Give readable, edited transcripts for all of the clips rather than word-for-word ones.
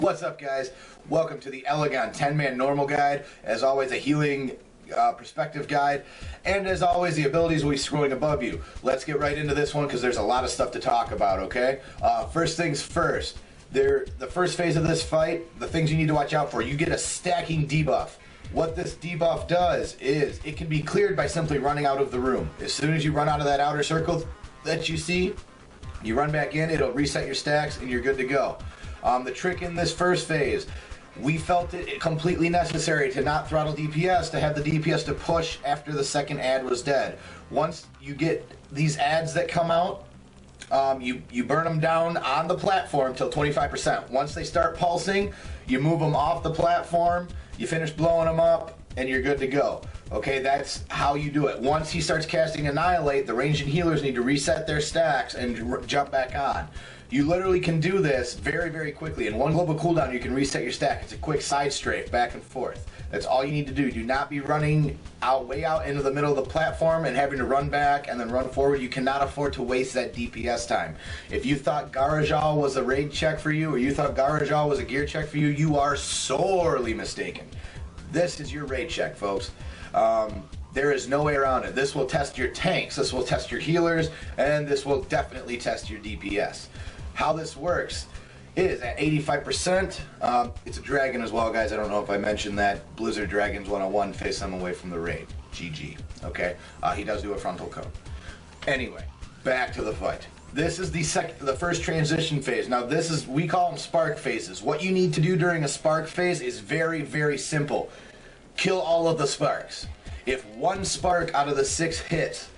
What's up, guys? Welcome to the Elegon 10-man normal guide. As always, a healing perspective guide, and as always, the abilities will be scrolling above you. Let's get right into this one because there's a lot of stuff to talk about, okay? First things first, the first phase of this fight, the things you need to watch out for, you get a stacking debuff. What this debuff does is it can be cleared by simply running out of the room. As soon as you run out of that outer circle that you see, you run back in, it'll reset your stacks, and you're good to go. The trick in this first phase, we felt it completely necessary to not throttle DPS, to have the DPS to push after the second ad was dead. Once you get these ads that come out, you burn them down on the platform till 25%. Once they start pulsing, you move them off the platform, you finish blowing them up, and you're good to go. Okay, that's how you do it. Once he starts casting Annihilate, the ranged and healers need to reset their stacks and jump back on. You literally can do this very, very quickly. In one global cooldown, you can reset your stack. It's a quick side strafe back and forth. That's all you need to do. Do not be running way out into the middle of the platform and having to run back and then run forward. You cannot afford to waste that DPS time. If you thought Garajal was a raid check for you, or you thought Garajal was a gear check for you, you are sorely mistaken. This is your raid check, folks. There is no way around it. This will test your tanks, this will test your healers, and this will definitely test your DPS. How this works is at 85%, it's a dragon as well, guys. I don't know if I mentioned that. Blizzard Dragons 101, face them away from the raid. GG, okay? He does do a frontal cone. Anyway, back to the fight. This is the first transition phase. Now this is, we call them spark phases. What you need to do during a spark phase is very, very simple. Kill all of the sparks. If one spark out of the 6 hits,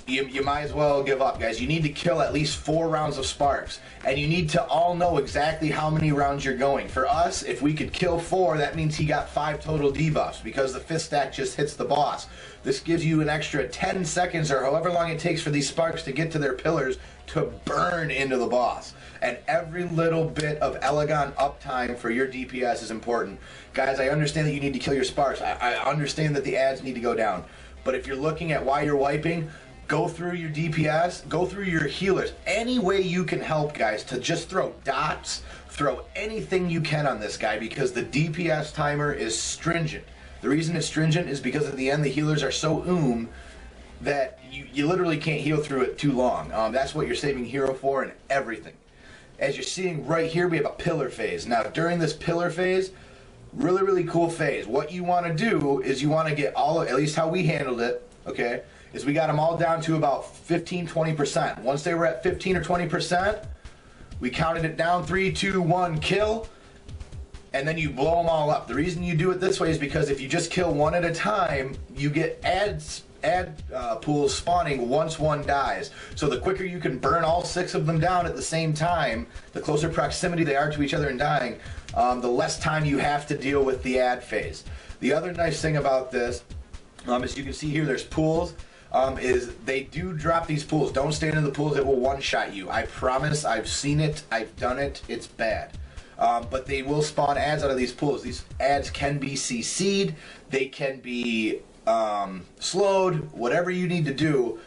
you might as well give up, guys. You need to kill at least 4 rounds of sparks, and you need to all know exactly how many rounds you're going. For us, if we could kill 4, that means he got 5 total debuffs because the 5th stack just hits the boss. This gives you an extra 10 seconds or however long it takes for these sparks to get to their pillars to burn into the boss. And every little bit of Elegon uptime for your DPS is important. Guys, I understand that you need to kill your sparks. I understand that the ads need to go down. But if you're looking at why you're wiping, go through your DPS, go through your healers. Any way you can help, guys, to just throw dots, throw anything you can on this guy, because the DPS timer is stringent. The reason it's stringent is because at the end the healers are so that you literally can't heal through it too long. That's what you're saving hero for and everything. As you're seeing right here, we have a pillar phase. Now during this pillar phase, really, really cool phase. What you want to do is you want to get all of, at least how we handled it, okay, is we got them all down to about 15-20%. Once they were at 15 or 20%, we counted it down, 3, 2, 1, kill, and then you blow them all up. The reason you do it this way is because if you just kill one at a time, you get ad pools spawning once one dies. So the quicker you can burn all 6 of them down at the same time, the closer proximity they are to each other and dying, the less time you have to deal with the ad phase. The other nice thing about this, as you can see here, there's pools. Is they do drop these pools. Don't stand in the pools, it will one-shot you. I promise, I've seen it, I've done it, it's bad. But they will spawn ads out of these pools. These ads can be CC'd, they can be slowed, whatever you need to do.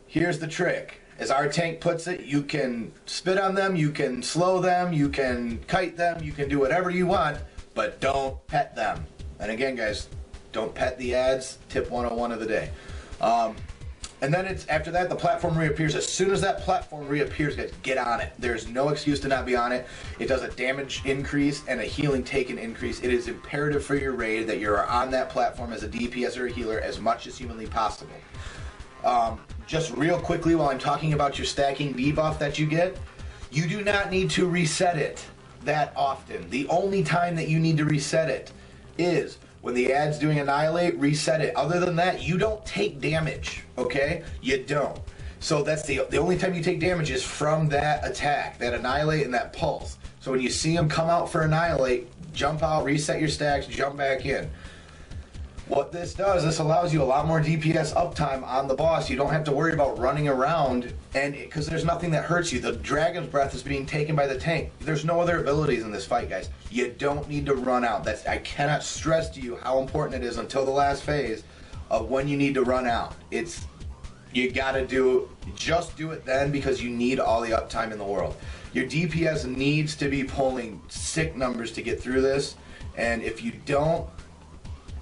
Here's the trick. As our tank puts it, you can spit on them, you can slow them, you can kite them, you can do whatever you want, but don't pet them. And again, guys, don't pet the ads, tip 101 of the day. And then it's after that the platform reappears. As soon as that platform reappears, guys, get on it. There's no excuse to not be on it. It does a damage increase and a healing taken increase. It is imperative for your raid that you're on that platform as a DPS or a healer as much as humanly possible. Just real quickly while I'm talking about your stacking debuff that you get, you do not need to reset it that often. The only time that you need to reset it is when the ad's doing Annihilate, reset it. Other than that, you don't take damage, okay? You don't. So that's the only time you take damage is from that attack, that Annihilate and that pulse. So when you see them come out for Annihilate, jump out, reset your stacks, jump back in. What this does, this allows you a lot more DPS uptime on the boss. You don't have to worry about running around, and because there's nothing that hurts you. The Dragon's Breath is being taken by the tank. There's no other abilities in this fight, guys. You don't need to run out. I cannot stress to you how important it is until the last phase of when you need to run out. You gotta just do it then, because you need all the uptime in the world. Your DPS needs to be pulling sick numbers to get through this, and if you don't,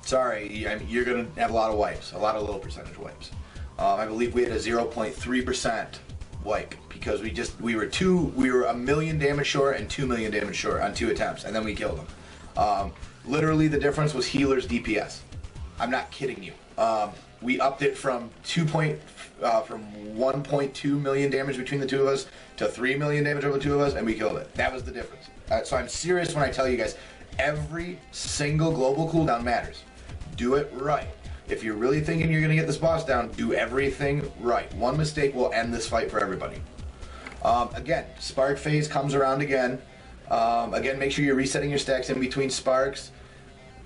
sorry, you're gonna have a lot of wipes, a lot of low percentage wipes. I believe we had a 0.3% wipe because we were 1 million damage short and 2 million damage short on 2 attempts, and then we killed them. Literally, the difference was healer's DPS. I'm not kidding you. We upped it from 1.2 million damage between the two of us to 3 million damage over the two of us, and we killed it. That was the difference. So I'm serious when I tell you guys, every single global cooldown matters. Do it right. If you're really thinking you're going to get this boss down, do everything right. One mistake will end this fight for everybody. Again, spark phase comes around again. Again, make sure you're resetting your stacks in between sparks.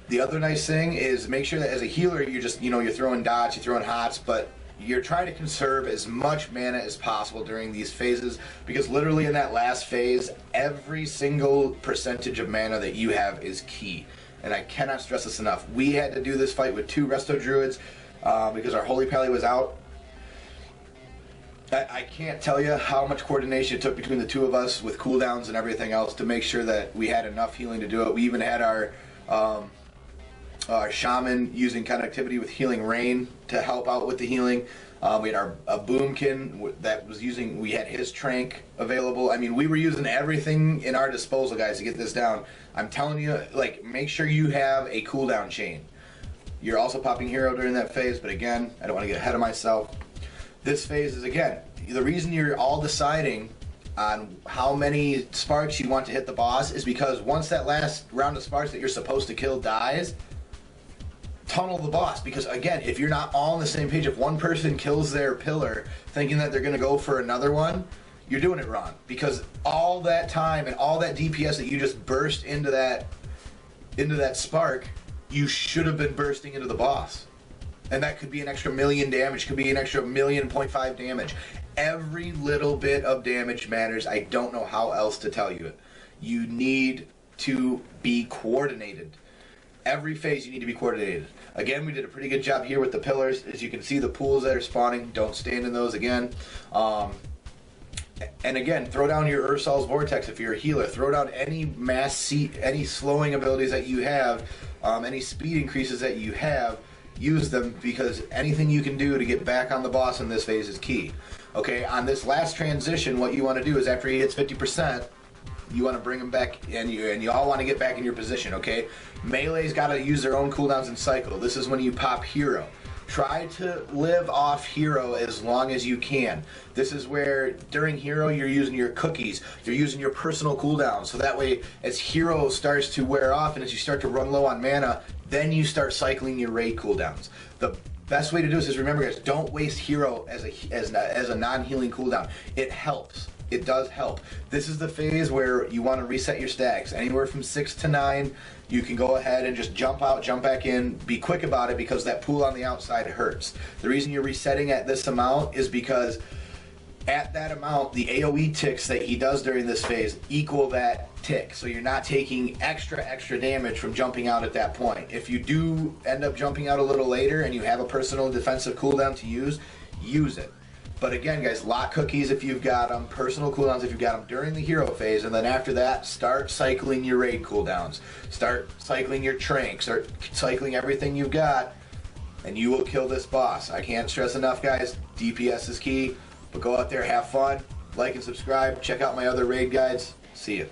The other nice thing is make sure that as a healer, you're just, you're throwing dots, you're throwing hots, but you're trying to conserve as much mana as possible during these phases, because literally in that last phase, every single percentage of mana that you have is key. And I cannot stress this enough. We had to do this fight with 2 Resto Druids because our Holy Pally was out. I can't tell you how much coordination it took between the two of us with cooldowns and everything else to make sure that we had enough healing to do it. We even had our shaman using connectivity with Healing Rain to help out with the healing. We had a boomkin that was using, we had his trank available. I mean, we were using everything in our disposal, guys, to get this down. I'm telling you, like, make sure you have a cooldown chain. You're also popping hero during that phase, but again, I don't want to get ahead of myself. This phase is, again, the reason you're all deciding on how many sparks you want to hit the boss is because once that last round of sparks that you're supposed to kill dies, tunnel the boss. Because again, if you're not all on the same page, if one person kills their pillar thinking that they're going to go for another one, you're doing it wrong. Because all that time and all that DPS that you just burst into that spark, you should have been bursting into the boss. And that could be an extra 1 million damage, could be an extra 1.5 million damage. Every little bit of damage matters. I don't know how else to tell you it. You need to be coordinated. Every phase you need to be coordinated. Again, we did a pretty good job here with the pillars. As you can see, the pools that are spawning, don't stand in those again. And again, throw down your Ursol's Vortex if you're a healer. Throw down any any slowing abilities that you have, any speed increases that you have. Use them, because anything you can do to get back on the boss in this phase is key. Okay, on this last transition, what you want to do is after he hits 50%, you want to bring him back, and you all want to get back in your position, okay? Melee's got to use their own cooldowns and cycle. This is when you pop hero. Try to live off hero as long as you can. This is where during hero you're using your cookies, you're using your personal cooldowns, so that way as hero starts to wear off and as you start to run low on mana, then you start cycling your raid cooldowns. The best way to do this is, remember guys, don't waste hero as a non-healing cooldown. It helps. It does help. This is the phase where you want to reset your stacks. Anywhere from 6 to 9, you can go ahead and just jump out, jump back in. Be quick about it, because that pool on the outside hurts. The reason you're resetting at this amount is because at that amount, the AoE ticks that he does during this phase equal that tick. So you're not taking extra damage from jumping out at that point. If you do end up jumping out a little later and you have a personal defensive cooldown to use it. But again, guys, lock cookies if you've got them, personal cooldowns if you've got them during the hero phase, and then after that, start cycling your raid cooldowns. Start cycling your trank, start cycling everything you've got, and you will kill this boss. I can't stress enough, guys, DPS is key, but go out there, have fun, like and subscribe, check out my other raid guides. See you.